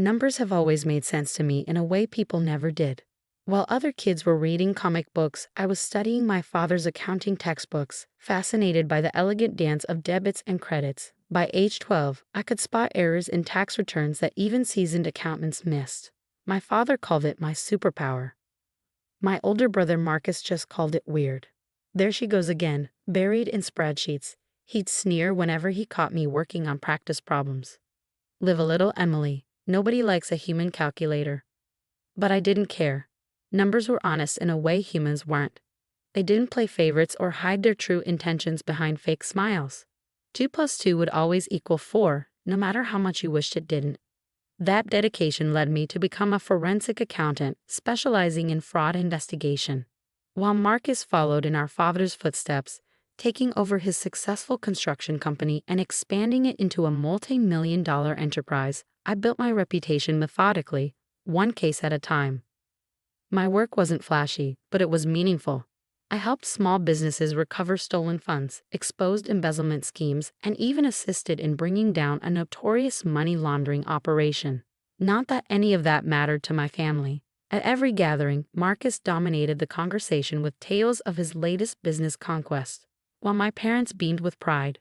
Numbers have always made sense to me in a way people never did. While other kids were reading comic books, I was studying my father's accounting textbooks, fascinated by the elegant dance of debits and credits. By age 12, I could spot errors in tax returns that even seasoned accountants missed. My father called it my superpower. My older brother Marcus just called it weird. There she goes again, buried in spreadsheets. He'd sneer whenever he caught me working on practice problems. Live a little, Emily. Nobody likes a human calculator. But I didn't care. Numbers were honest in a way humans weren't. They didn't play favorites or hide their true intentions behind fake smiles. 2 plus 2 would always equal 4, no matter how much you wished it didn't. That dedication led me to become a forensic accountant, specializing in fraud investigation. While Marcus followed in our father's footsteps, taking over his successful construction company and expanding it into a multi-million-dollar enterprise, I built my reputation methodically, one case at a time. My work wasn't flashy, but it was meaningful. I helped small businesses recover stolen funds, exposed embezzlement schemes, and even assisted in bringing down a notorious money laundering operation. Not that any of that mattered to my family. At every gathering, Marcus dominated the conversation with tales of his latest business conquest, while my parents beamed with pride.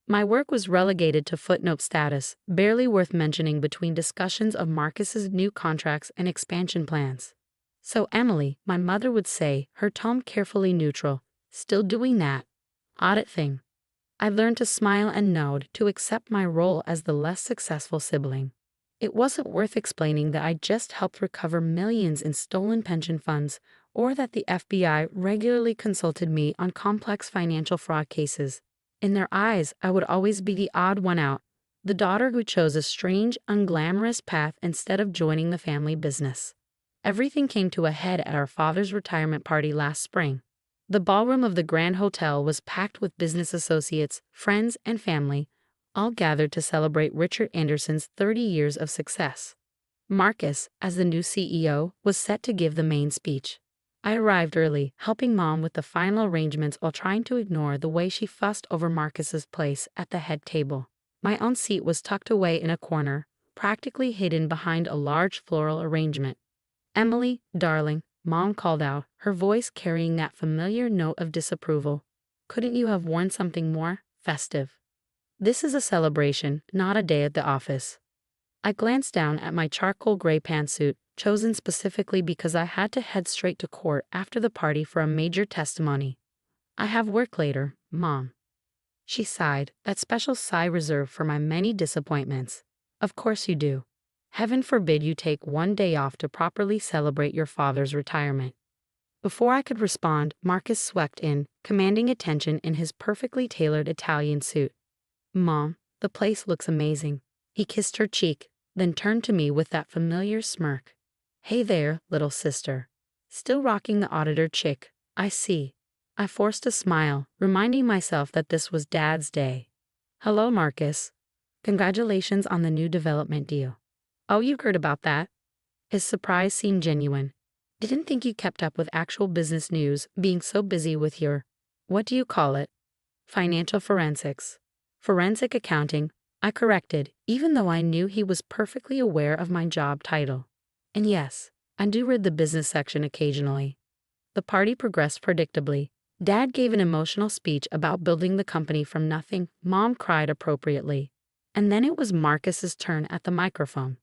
My work was relegated to footnote status, barely worth mentioning between discussions of Marcus's new contracts and expansion plans. "So, Emily," my mother would say, her tone carefully neutral, "still doing that audit thing?" I learned to smile and nod, to accept my role as the less successful sibling. It wasn't worth explaining that I just helped recover millions in stolen pension funds, or that the FBI regularly consulted me on complex financial fraud cases. In their eyes, I would always be the odd one out, the daughter who chose a strange, unglamorous path instead of joining the family business. Everything came to a head at our father's retirement party last spring. The ballroom of the Grand Hotel was packed with business associates, friends, and family, all gathered to celebrate Richard Anderson's 30 years of success. Marcus, as the new CEO, was set to give the main speech. I arrived early, helping Mom with the final arrangements while trying to ignore the way she fussed over Marcus's place at the head table. My own seat was tucked away in a corner, practically hidden behind a large floral arrangement. "Emily, darling," Mom called out, her voice carrying that familiar note of disapproval. "Couldn't you have worn something more festive? This is a celebration, not a day at the office." I glanced down at my charcoal gray pantsuit, chosen specifically because I had to head straight to court after the party for a major testimony. "I have work later, Mom." She sighed, that special sigh reserved for my many disappointments. "Of course you do. Heaven forbid you take one day off to properly celebrate your father's retirement." Before I could respond, Marcus swept in, commanding attention in his perfectly tailored Italian suit. "Mom, the place looks amazing." He kissed her cheek, then turned to me with that familiar smirk. "Hey there, little sister." Still rocking the auditor chick, I see. I forced a smile, reminding myself that this was Dad's day. "Hello, Marcus. Congratulations on the new development deal." "Oh, you heard about that?" His surprise seemed genuine. "Didn't think you kept up with actual business news, being so busy with your, what do you call it? Financial forensics." "Forensic accounting," I corrected, even though I knew he was perfectly aware of my job title. "And yes, I do read the business section occasionally." The party progressed predictably. Dad gave an emotional speech about building the company from nothing. Mom cried appropriately. And then it was Marcus's turn at the microphone.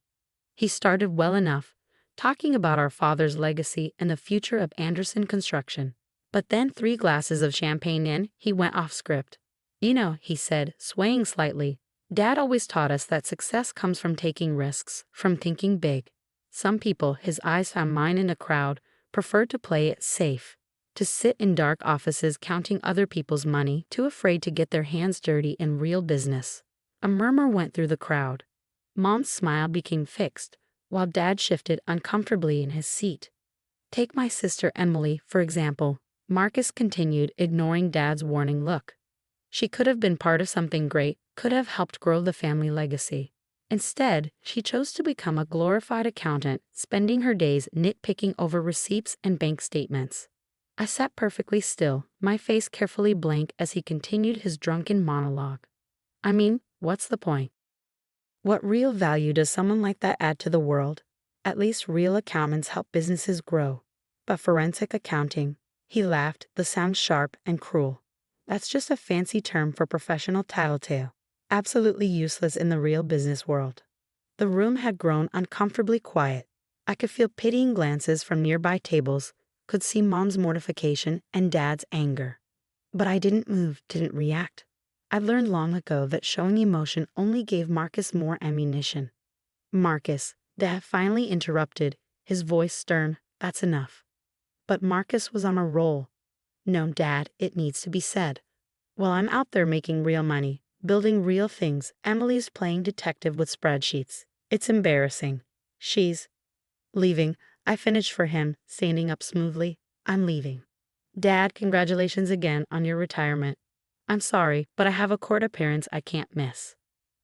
He started well enough, talking about our father's legacy and the future of Anderson Construction. But then 3 glasses of champagne in, he went off script. "You know," he said, swaying slightly, "Dad always taught us that success comes from taking risks, from thinking big. Some people," his eyes found mine in a crowd, "prefer to play it safe, to sit in dark offices counting other people's money, too afraid to get their hands dirty in real business." A murmur went through the crowd. Mom's smile became fixed, while Dad shifted uncomfortably in his seat. "Take my sister Emily, for example," Marcus continued, ignoring Dad's warning look. "She could have been part of something great, could have helped grow the family legacy. Instead, she chose to become a glorified accountant, spending her days nitpicking over receipts and bank statements." I sat perfectly still, my face carefully blank as he continued his drunken monologue. "I mean, what's the point? What real value does someone like that add to the world? At least real accountants help businesses grow. But forensic accounting, he laughed, the sound sharp and cruel. That's just a fancy term for professional tattletale. Absolutely useless in the real business world. The room had grown uncomfortably quiet. I could feel pitying glances from nearby tables, could see Mom's mortification and Dad's anger. But I didn't move, didn't react. I learned long ago that showing emotion only gave Marcus more ammunition. Marcus, Dad finally interrupted, his voice stern, that's enough. But Marcus was on a roll. No, Dad, it needs to be said. While I'm out there making real money, building real things, Emily's playing detective with spreadsheets. It's embarrassing. She's leaving. I finished for him, standing up smoothly. I'm leaving. Dad, congratulations again on your retirement. I'm sorry, but I have a court appearance I can't miss.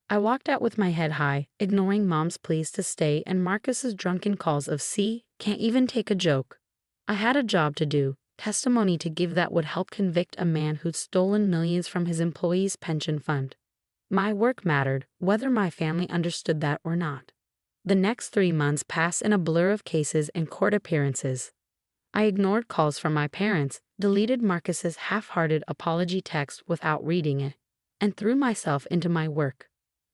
I walked out with my head high, ignoring Mom's pleas to stay and Marcus's drunken calls of "see, can't even take a joke." I had a job to do, testimony to give that would help convict a man who'd stolen millions from his employees' pension fund. My work mattered, whether my family understood that or not. The next 3 months passed in a blur of cases and court appearances. I ignored calls from my parents, deleted Marcus's half-hearted apology text without reading it, and threw myself into my work.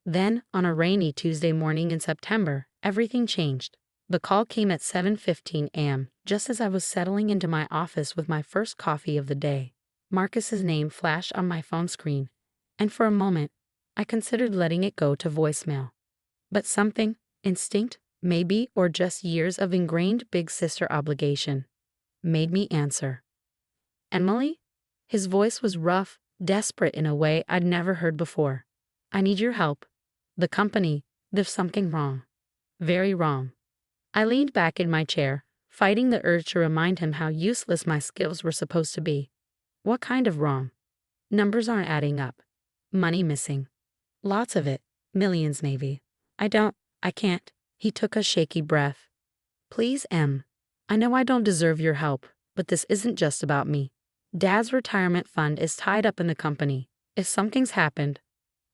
Then, on a rainy Tuesday morning in September, everything changed. The call came at 7:15 a.m., just as I was settling into my office with my first coffee of the day. Marcus's name flashed on my phone screen, and for a moment, I considered letting it go to voicemail. But something, instinct, maybe, or just years of ingrained big sister obligation, made me answer. Emily? His voice was rough, desperate in a way I'd never heard before. I need your help. The company, there's something wrong. Very wrong. I leaned back in my chair, fighting the urge to remind him how useless my skills were supposed to be. What kind of wrong? Numbers aren't adding up. Money missing. Lots of it. Millions maybe. I can't. He took a shaky breath. Please, Em. I know I don't deserve your help, but this isn't just about me. Dad's retirement fund is tied up in the company. If something's happened,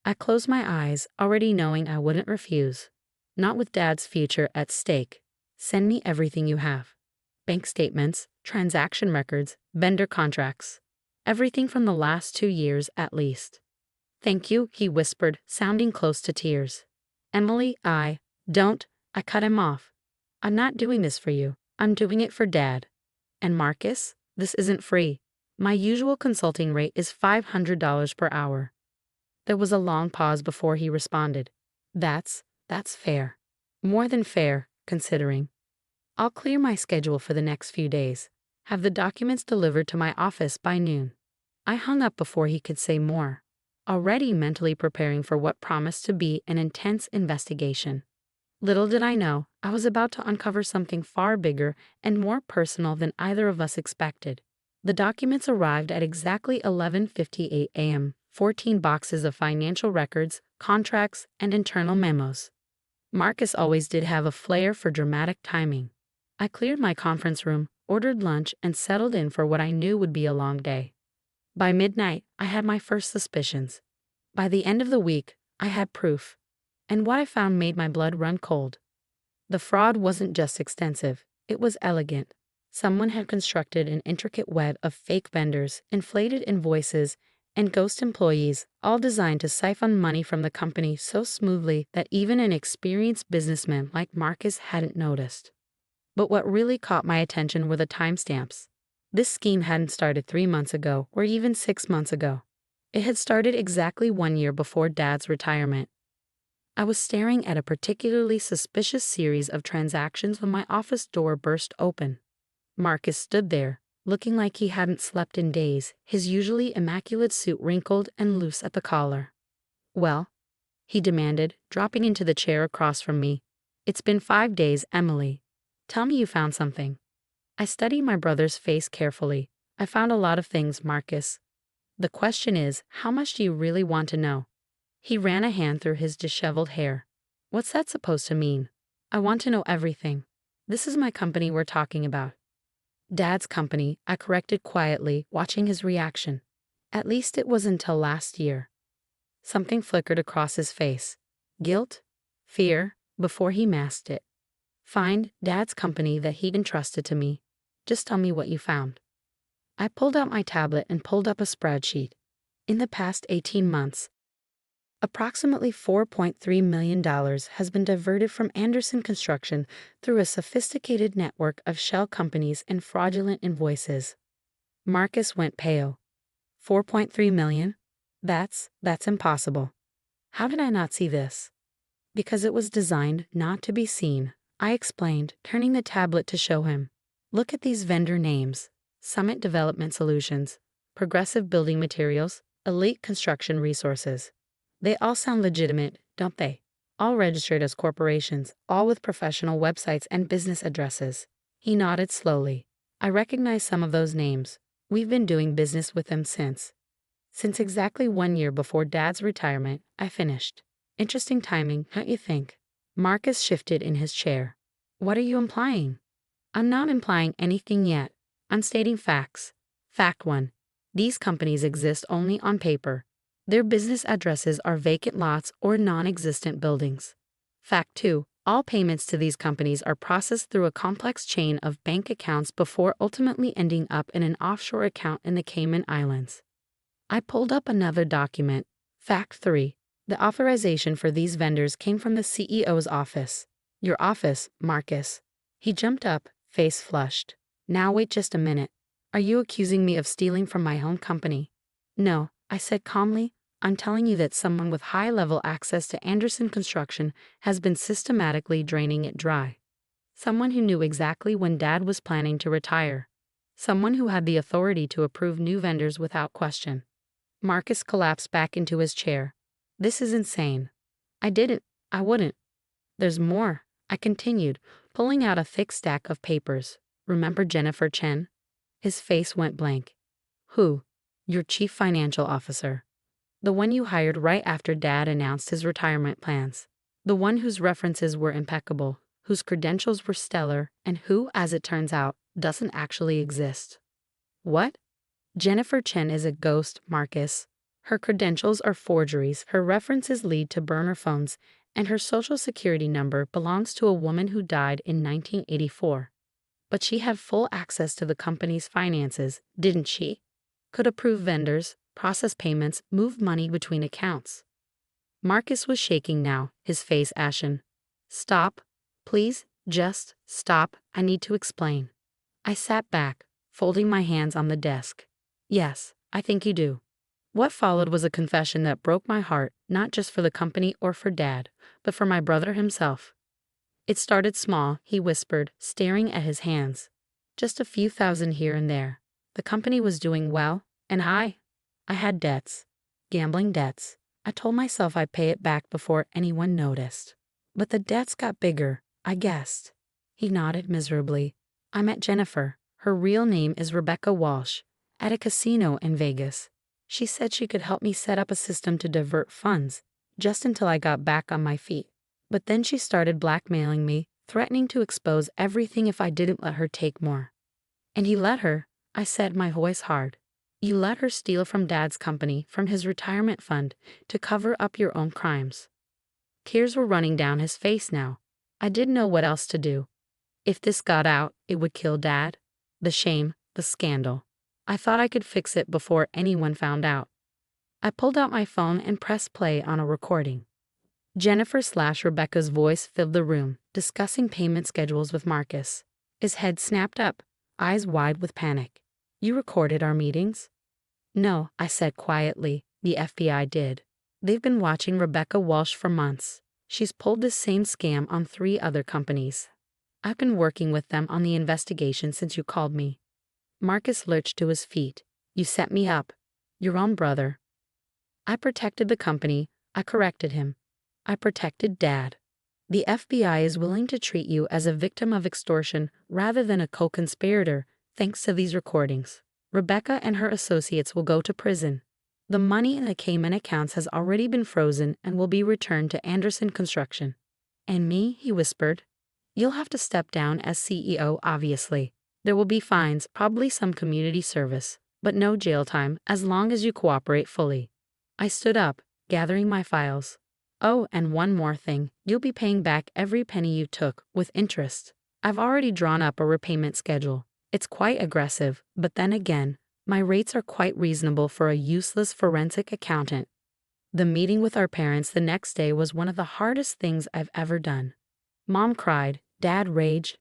I closed my eyes, already knowing I wouldn't refuse. Not with Dad's future at stake. Send me everything you have. Bank statements, transaction records, vendor contracts. Everything from the last 2 years at least. Thank you, he whispered, sounding close to tears. Emily, I cut him off. I'm not doing this for you. I'm doing it for Dad. And Marcus, this isn't free. My usual consulting rate is $500 per hour. There was a long pause before he responded. That's fair. More than fair, considering. I'll clear my schedule for the next few days. Have the documents delivered to my office by noon. I hung up before he could say more, already mentally preparing for what promised to be an intense investigation. Little did I know, I was about to uncover something far bigger and more personal than either of us expected. The documents arrived at exactly 11:58 a.m., 14 boxes of financial records, contracts, and internal memos. Marcus always did have a flair for dramatic timing. I cleared my conference room, ordered lunch, and settled in for what I knew would be a long day. By midnight, I had my first suspicions. By the end of the week, I had proof. And what I found made my blood run cold. The fraud wasn't just extensive, it was elegant. Someone had constructed an intricate web of fake vendors, inflated invoices, and ghost employees, all designed to siphon money from the company so smoothly that even an experienced businessman like Marcus hadn't noticed. But what really caught my attention were the timestamps. This scheme hadn't started 3 months ago or even 6 months ago. It had started exactly 1 year before Dad's retirement. I was staring at a particularly suspicious series of transactions when my office door burst open. Marcus stood there, looking like he hadn't slept in days, his usually immaculate suit wrinkled and loose at the collar. Well, he demanded, dropping into the chair across from me. It's been 5 days, Emily. Tell me you found something. I studied my brother's face carefully. I found a lot of things, Marcus. The question is, how much do you really want to know? He ran a hand through his disheveled hair. What's that supposed to mean? I want to know everything. This is my company we're talking about. Dad's company, I corrected quietly, watching his reaction. At least it was until last year. Something flickered across his face. Guilt? Fear, before he masked it. Find Dad's company that he'd entrusted to me. Just tell me what you found. I pulled out my tablet and pulled up a spreadsheet. In the past 18 months, approximately $4.3 million has been diverted from Anderson Construction through a sophisticated network of shell companies and fraudulent invoices. Marcus went pale. 4.3 million? That's impossible. How did I not see this? Because it was designed not to be seen, I explained, turning the tablet to show him. Look at these vendor names: Summit Development Solutions, Progressive Building Materials, Elite Construction Resources. They all sound legitimate, don't they? All registered as corporations, all with professional websites and business addresses. He nodded slowly. I recognize some of those names. We've been doing business with them since exactly 1 year before Dad's retirement, I finished. Interesting timing, don't you think? Marcus shifted in his chair. What are you implying? I'm not implying anything yet. I'm stating facts. Fact 1. These companies exist only on paper. Their business addresses are vacant lots or non-existent buildings. Fact 2. All payments to these companies are processed through a complex chain of bank accounts before ultimately ending up in an offshore account in the Cayman Islands. I pulled up another document. Fact 3. The authorization for these vendors came from the CEO's office. Your office, Marcus. He jumped up, face flushed. Now wait just a minute. Are you accusing me of stealing from my home company? No, I said calmly. I'm telling you that someone with high-level access to Anderson Construction has been systematically draining it dry. Someone who knew exactly when Dad was planning to retire. Someone who had the authority to approve new vendors without question. Marcus collapsed back into his chair. This is insane. I wouldn't. There's more, I continued, pulling out a thick stack of papers. Remember Jennifer Chen? His face went blank. Who? Your chief financial officer. The one you hired right after Dad announced his retirement plans. The one whose references were impeccable, whose credentials were stellar, and who, as it turns out, doesn't actually exist. What? Jennifer Chen is a ghost, Marcus. Her credentials are forgeries, her references lead to burner phones, and her social security number belongs to a woman who died in 1984. But she had full access to the company's finances, didn't she? Could approve vendors, process payments, move money between accounts. Marcus was shaking now, his face ashen. Stop. Please, just stop. I need to explain. I sat back, folding my hands on the desk. Yes, I think you do. What followed was a confession that broke my heart, not just for the company or for Dad, but for my brother himself. It started small, he whispered, staring at his hands. Just a few thousand here and there. The company was doing well, and I had debts. Gambling debts. I told myself I'd pay it back before anyone noticed. But the debts got bigger, I guessed. He nodded miserably. I met Jennifer. Her real name is Rebecca Walsh, at a casino in Vegas. She said she could help me set up a system to divert funds, just until I got back on my feet. But then she started blackmailing me, threatening to expose everything if I didn't let her take more. And he let her, I said, my voice hard. You let her steal from Dad's company, from his retirement fund, to cover up your own crimes. Tears were running down his face now. I didn't know what else to do. If this got out, it would kill Dad. The shame, the scandal. I thought I could fix it before anyone found out. I pulled out my phone and pressed play on a recording. Jennifer/Rebecca's voice filled the room, discussing payment schedules with Marcus. His head snapped up, eyes wide with panic. You recorded our meetings? No, I said quietly. The FBI did. They've been watching Rebecca Walsh for months. She's pulled this same scam on 3 other companies. I've been working with them on the investigation since you called me. Marcus lurched to his feet. You set me up. Your own brother. I protected the company. I corrected him. I protected Dad. The FBI is willing to treat you as a victim of extortion rather than a co-conspirator, thanks to these recordings. Rebecca and her associates will go to prison. The money in the Cayman accounts has already been frozen and will be returned to Anderson Construction. And me, he whispered. You'll have to step down as CEO, obviously. There will be fines, probably some community service, but no jail time as long as you cooperate fully. I stood up, gathering my files. Oh, and one more thing, you'll be paying back every penny you took, with interest. I've already drawn up a repayment schedule. It's quite aggressive, but then again, my rates are quite reasonable for a useless forensic accountant. The meeting with our parents the next day was one of the hardest things I've ever done. Mom cried, Dad raged,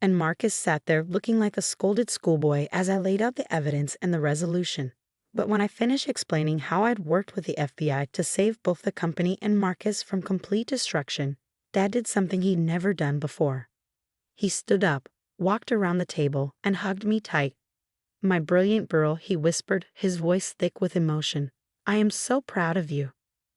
and Marcus sat there looking like a scolded schoolboy as I laid out the evidence and the resolution. But when I finished explaining how I'd worked with the FBI to save both the company and Marcus from complete destruction, Dad did something he'd never done before. He stood up, walked around the table, and hugged me tight. My brilliant girl, he whispered, his voice thick with emotion. I am so proud of you.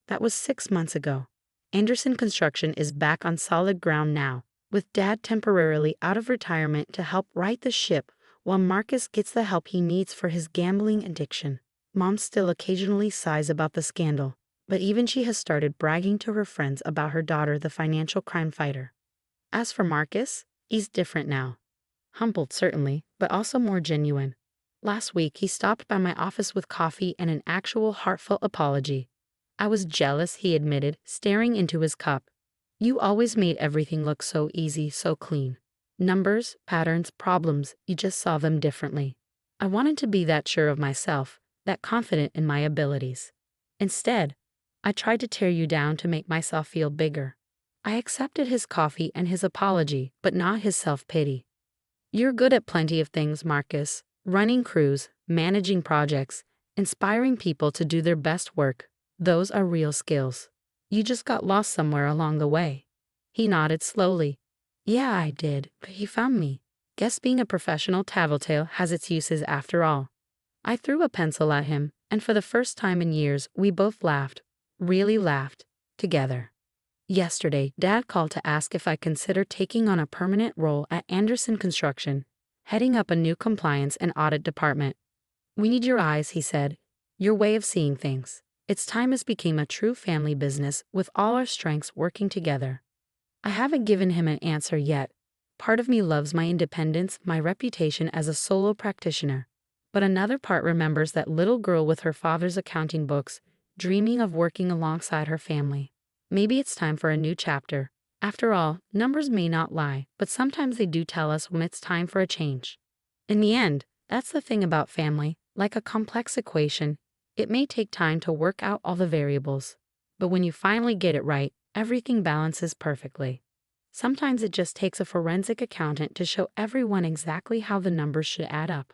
That was 6 months ago. Anderson Construction is back on solid ground now, with Dad temporarily out of retirement to help right the ship while Marcus gets the help he needs for his gambling addiction. Mom still occasionally sighs about the scandal, but even she has started bragging to her friends about her daughter, the financial crime fighter. As for Marcus, he's different now. Humbled, certainly, but also more genuine. Last week, he stopped by my office with coffee and an actual heartfelt apology. I was jealous, he admitted, staring into his cup. You always made everything look so easy, so clean. Numbers, patterns, problems, you just saw them differently. I wanted to be that sure of myself, that confident in my abilities. Instead, I tried to tear you down to make myself feel bigger. I accepted his coffee and his apology, but not his self-pity. You're good at plenty of things, Marcus. Running crews, managing projects, inspiring people to do their best work. Those are real skills. You just got lost somewhere along the way. He nodded slowly. Yeah, I did, but he found me. Guess being a professional tattletale has its uses after all. I threw a pencil at him, and for the first time in years, we both laughed. Really laughed. Together. Yesterday, Dad called to ask if I consider taking on a permanent role at Anderson Construction, heading up a new compliance and audit department. We need your eyes, he said. Your way of seeing things. It's time this became a true family business with all our strengths working together. I haven't given him an answer yet. Part of me loves my independence, my reputation as a solo practitioner. But another part remembers that little girl with her father's accounting books, dreaming of working alongside her family. Maybe it's time for a new chapter. After all, numbers may not lie, but sometimes they do tell us when it's time for a change. In the end, that's the thing about family, like a complex equation. It may take time to work out all the variables, but when you finally get it right, everything balances perfectly. Sometimes it just takes a forensic accountant to show everyone exactly how the numbers should add up.